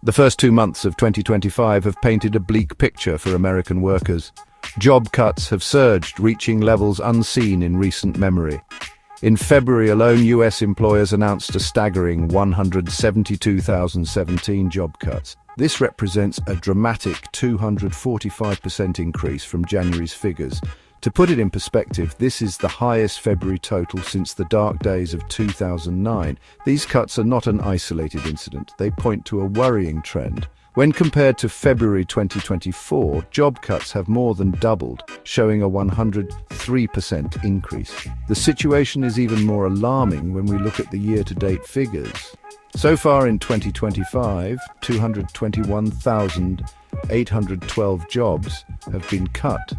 The first 2 months of 2025 have painted a bleak picture for American workers. Job cuts have surged, reaching levels unseen in recent memory. In February alone, US employers announced a staggering 172,017 job cuts. This represents a dramatic 245% increase from January's figures. To put it in perspective, this is the highest February total since the dark days of 2009. These cuts are not an isolated incident. They point to a worrying trend. When compared to February 2024, job cuts have more than doubled, showing a 103% increase. The situation is even more alarming when we look at the year-to-date figures. So far in 2025, 221,812 jobs have been cut.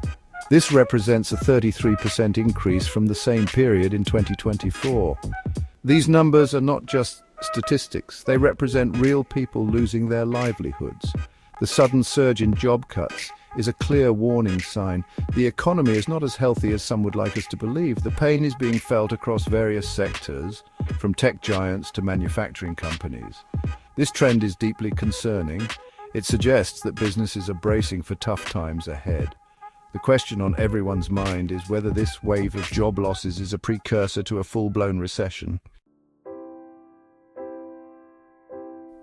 This represents a 33% increase from the same period in 2024. These numbers are not just statistics, they represent real people losing their livelihoods. The sudden surge in job cuts is a clear warning sign. The economy is not as healthy as some would like us to believe. The pain is being felt across various sectors, from tech giants to manufacturing companies. This trend is deeply concerning. It suggests that businesses are bracing for tough times ahead. The question on everyone's mind is whether this wave of job losses is a precursor to a full-blown recession.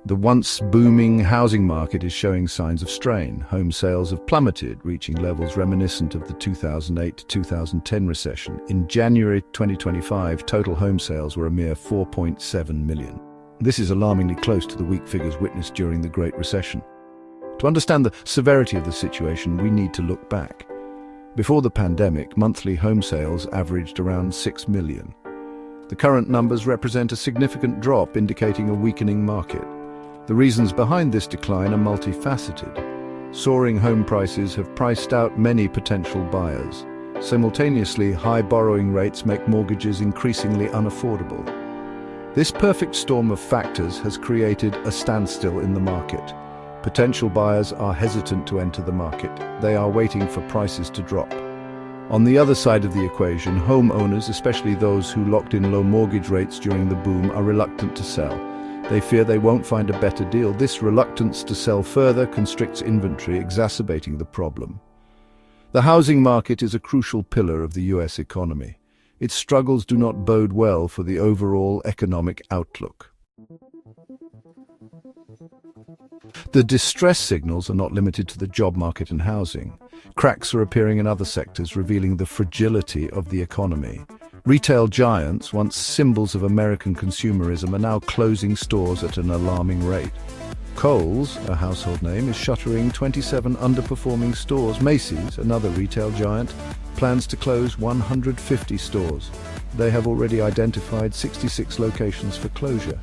The once booming housing market is showing signs of strain. Home sales have plummeted, reaching levels reminiscent of the 2008 to 2010 recession. In January 2025, total home sales were a mere 4.7 million. This is alarmingly close to the weak figures witnessed during the Great Recession. To understand the severity of the situation, we need to look back. Before the pandemic, monthly home sales averaged around 6 million. The current numbers represent a significant drop, indicating a weakening market. The reasons behind this decline are multifaceted. Soaring home prices have priced out many potential buyers. Simultaneously, high borrowing rates make mortgages increasingly unaffordable. This perfect storm of factors has created a standstill in the market. Potential buyers are hesitant to enter the market. They are waiting for prices to drop. On the other side of the equation, homeowners, especially those who locked in low mortgage rates during the boom, are reluctant to sell. They fear they won't find a better deal. This reluctance to sell further constricts inventory, exacerbating the problem. The housing market is a crucial pillar of the US economy. Its struggles do not bode well for the overall economic outlook. The distress signals are not limited to the job market and housing. Cracks are appearing in other sectors, revealing the fragility of the economy. Retail giants, once symbols of American consumerism, are now closing stores at an alarming rate. Kohl's, a household name, is shuttering 27 underperforming stores. Macy's, another retail giant, plans to close 150 stores. They have already identified 66 locations for closure.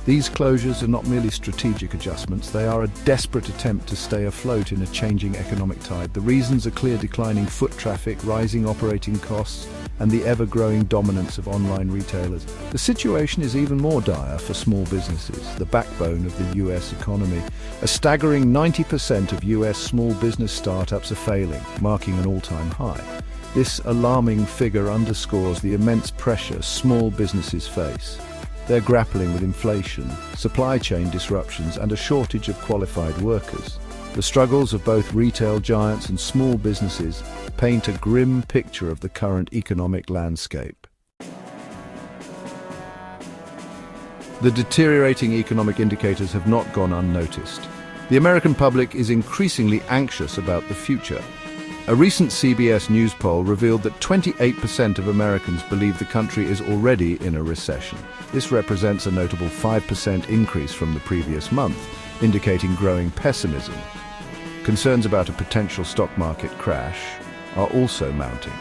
These closures are not merely strategic adjustments, they are a desperate attempt to stay afloat in a changing economic tide. The reasons are clear: declining foot traffic, rising operating costs, and the ever-growing dominance of online retailers. The situation is even more dire for small businesses, the backbone of the US economy. A staggering 90% of US small business startups are failing, marking an all-time high. This alarming figure underscores the immense pressure small businesses face. They're grappling with inflation, supply chain disruptions, and a shortage of qualified workers. The struggles of both retail giants and small businesses paint a grim picture of the current economic landscape. The deteriorating economic indicators have not gone unnoticed. The American public is increasingly anxious about the future. A recent CBS News poll revealed that 28% of Americans believe the country is already in a recession. This represents a notable 5% increase from the previous month, indicating growing pessimism. Concerns about a potential stock market crash are also mounting.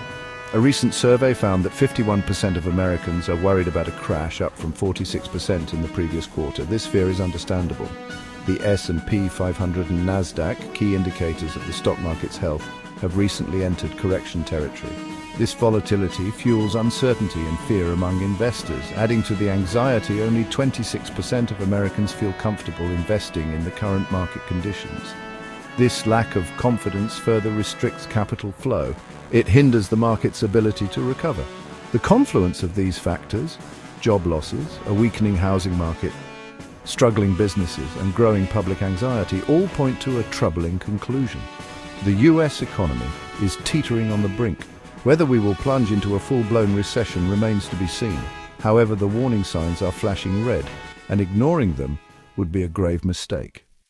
A recent survey found that 51% of Americans are worried about a crash, up from 46% in the previous quarter. This fear is understandable. The S&P 500 and Nasdaq, key indicators of the stock market's health, have recently entered correction territory. This volatility fuels uncertainty and fear among investors. Adding to the anxiety, only 26% of Americans feel comfortable investing in the current market conditions. This lack of confidence further restricts capital flow. It hinders the market's ability to recover. The confluence of these factors, job losses, a weakening housing market, struggling businesses, and growing public anxiety all point to a troubling conclusion. The US economy is teetering on the brink. Whether we will plunge into a full-blown recession remains to be seen. However, the warning signs are flashing red, and ignoring them would be a grave mistake.